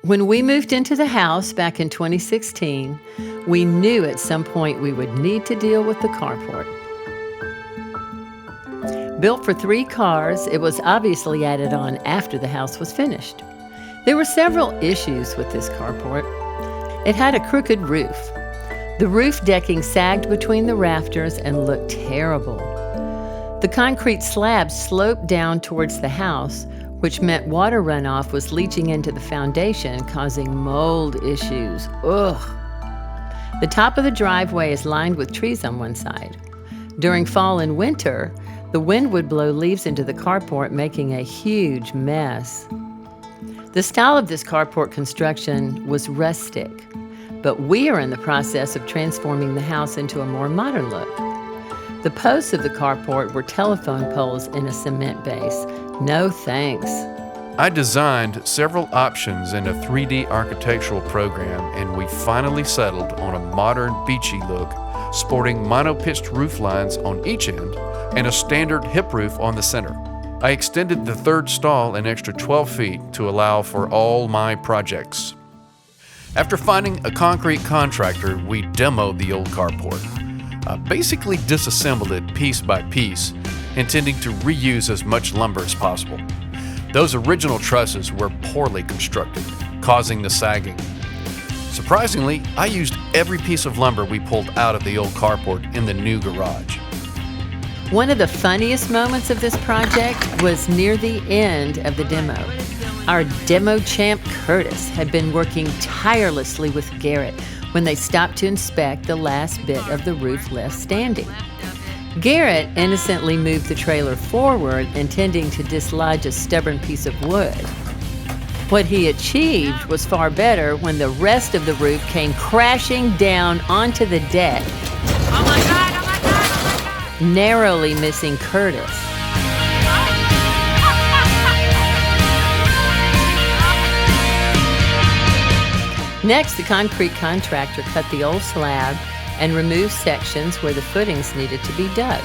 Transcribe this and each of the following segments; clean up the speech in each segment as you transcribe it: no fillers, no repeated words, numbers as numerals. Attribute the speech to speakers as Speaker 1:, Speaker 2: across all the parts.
Speaker 1: When we moved into the house back in 2016, we knew at some point we would need to deal with the carport. Built for 3 cars, it was obviously added on after the house was finished. There were several issues with this carport. It had a crooked roof. The roof decking sagged between the rafters and looked terrible. The concrete slab sloped down towards the house, which meant water runoff was leaching into the foundation, causing mold issues. Ugh! The top of the driveway is lined with trees on one side. During fall and winter, the wind would blow leaves into the carport, making a huge mess. The style of this carport construction was rustic, but we are in the process of transforming the house into a more modern look. The posts of the carport were telephone poles in a cement base. No thanks.
Speaker 2: I designed several options in a 3D architectural program, and we finally settled on a modern, beachy look, sporting mono-pitched roof lines on each end and a standard hip roof on the center. I extended the third stall an extra 12 feet to allow for all my projects. After finding a concrete contractor, we demoed the old carport. I basically disassembled it piece by piece, intending to reuse as much lumber as possible. Those original trusses were poorly constructed, causing the sagging. Surprisingly, I used every piece of lumber we pulled out of the old carport in the new garage.
Speaker 1: One of the funniest moments of this project was near the end of the demo. Our demo champ, Curtis, had been working tirelessly with Garrett when they stopped to inspect the last bit of the roof left standing. Garrett innocently moved the trailer forward, intending to dislodge a stubborn piece of wood. What he achieved was far better when the rest of the roof came crashing down onto the deck.
Speaker 3: Oh my God, oh my God, oh my God!
Speaker 1: Narrowly missing Curtis. Next, the concrete contractor cut the old slab and removed sections where the footings needed to be dug.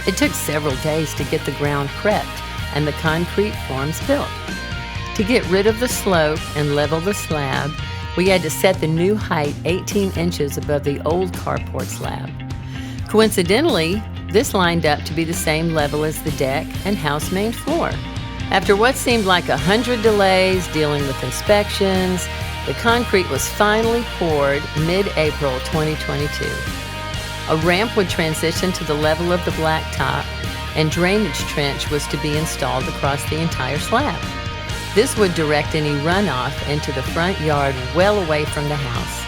Speaker 1: It took several days to get the ground prepped and the concrete forms built. To get rid of the slope and level the slab, we had to set the new height 18 inches above the old carport slab. Coincidentally, this lined up to be the same level as the deck and house main floor. After what seemed like 100 delays dealing with inspections, the concrete was finally poured mid-April 2022. A ramp would transition to the level of the blacktop, and drainage trench was to be installed across the entire slab. This would direct any runoff into the front yard well away from the house.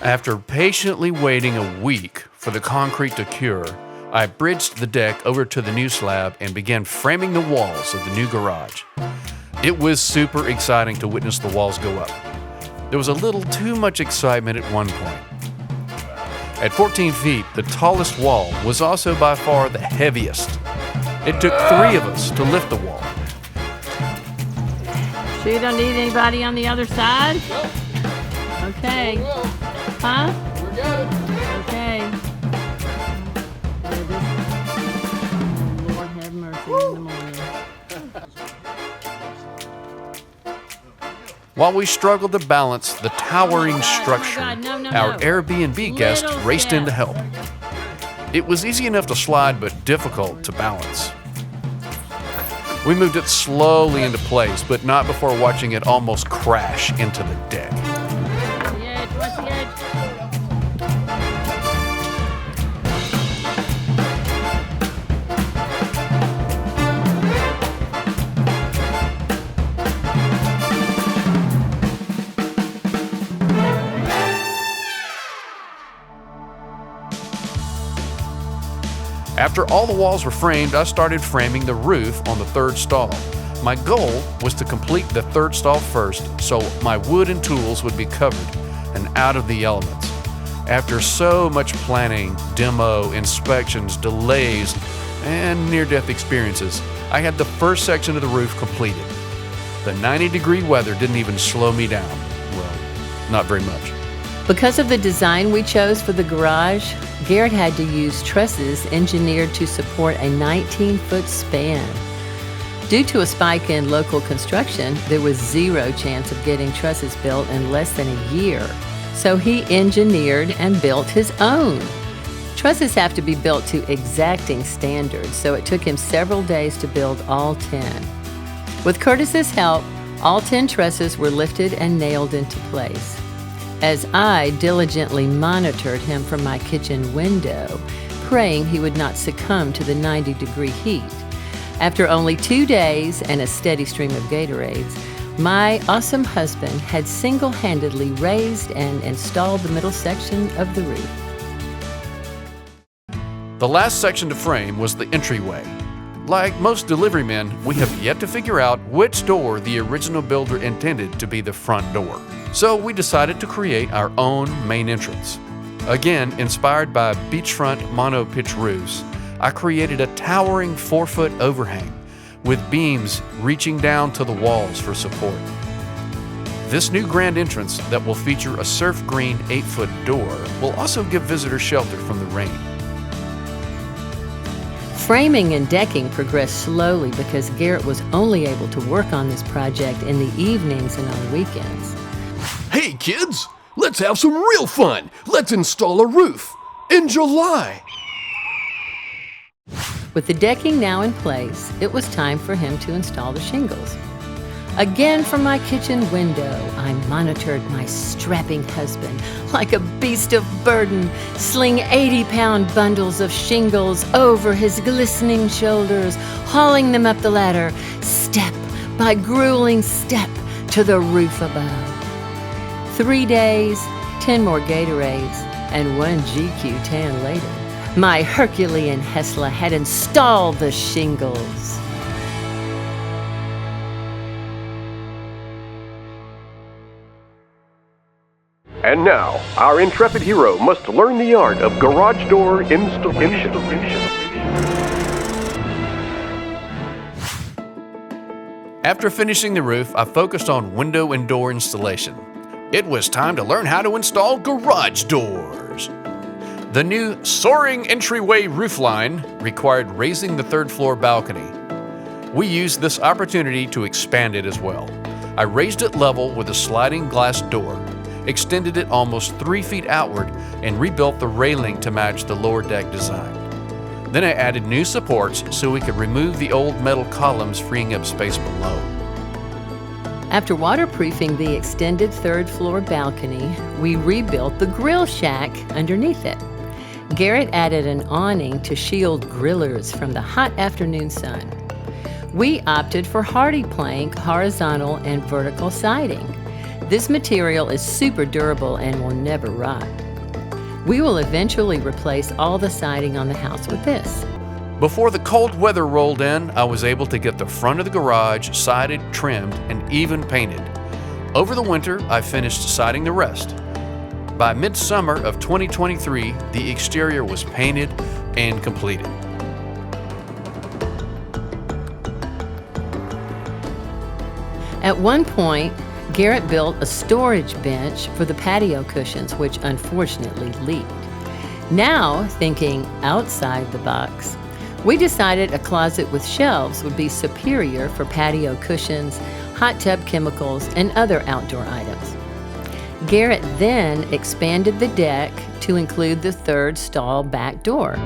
Speaker 2: After patiently waiting a week for the concrete to cure, I bridged the deck over to the new slab and began framing the walls of the new garage. It was super exciting to witness the walls go up. There was a little too much excitement at one point. At 14 feet, the tallest wall was also by far the heaviest. It took 3 of us to lift the wall.
Speaker 3: So you don't need anybody on the other side? Okay. Huh? Okay. Lord have mercy in the morning.
Speaker 2: While we struggled to balance the towering structure, our Airbnb guest raced in to help. It was easy enough to slide, but difficult to balance. We moved it slowly into place, but not before watching it almost crash into the deck.
Speaker 3: What's the edge?
Speaker 2: After all the walls were framed, I started framing the roof on the third stall. My goal was to complete the third stall first, so my wood and tools would be covered and out of the elements. After so much planning, demo, inspections, delays, and near-death experiences, I had the first section of the roof completed. The 90-degree weather didn't even slow me down. Well, not very much.
Speaker 1: Because of the design we chose for the garage, Garrett had to use trusses engineered to support a 19-foot span. Due to a spike in local construction, there was zero chance of getting trusses built in less than a year. So he engineered and built his own. Trusses have to be built to exacting standards, so it took him several days to build all 10. With Curtis's help, all 10 trusses were lifted and nailed into place. As I diligently monitored him from my kitchen window, praying he would not succumb to the 90-degree heat. After only 2 days and a steady stream of Gatorades, my awesome husband had single-handedly raised and installed the middle section of the roof.
Speaker 2: The last section to frame was the entryway. Like most delivery men, we have yet to figure out which door the original builder intended to be the front door. So we decided to create our own main entrance. Again, inspired by beachfront mono-pitch roofs, I created a towering 4-foot overhang with beams reaching down to the walls for support. This new grand entrance that will feature a surf green 8-foot door will also give visitors shelter from the rain.
Speaker 1: Framing and decking progressed slowly because Garrett was only able to work on this project in the evenings and on weekends.
Speaker 4: Hey kids, let's have some real fun. Let's install a roof in July.
Speaker 1: With the decking now in place, it was time for him to install the shingles. Again, from my kitchen window, I monitored my strapping husband like a beast of burden, sling 80-pound bundles of shingles over his glistening shoulders, hauling them up the ladder, step by grueling step, to the roof above. 3 days, 10 more Gatorades, and 1 GQ tan later, my Herculean Hesla had installed the shingles.
Speaker 4: And now, our intrepid hero must learn the art of garage door installation.
Speaker 2: After finishing the roof, I focused on window and door installation. It was time to learn how to install garage doors. The new soaring entryway roofline required raising the 3rd floor balcony. We used this opportunity to expand it as well. I raised it level with a sliding glass door, extended it almost 3 feet outward, and rebuilt the railing to match the lower deck design. Then I added new supports so we could remove the old metal columns, freeing up space below.
Speaker 1: After waterproofing the extended 3rd floor balcony, we rebuilt the grill shack underneath it. Garrett added an awning to shield grillers from the hot afternoon sun. We opted for hardy plank, horizontal and vertical siding. This material is super durable and will never rot. We will eventually replace all the siding on the house with this.
Speaker 2: Before the cold weather rolled in, I was able to get the front of the garage sided, trimmed, and even painted. Over the winter, I finished siding the rest. By midsummer of 2023, the exterior was painted and completed.
Speaker 1: At one point, Garrett built a storage bench for the patio cushions, which unfortunately leaked. Now, thinking outside the box, we decided a closet with shelves would be superior for patio cushions, hot tub chemicals, and other outdoor items. Garrett then expanded the deck to include the 3rd stall back door.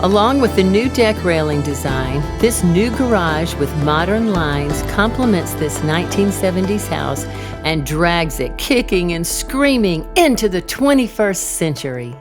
Speaker 1: Along with the new deck railing design, this new garage with modern lines complements this 1970s house and drags it kicking and screaming into the 21st century.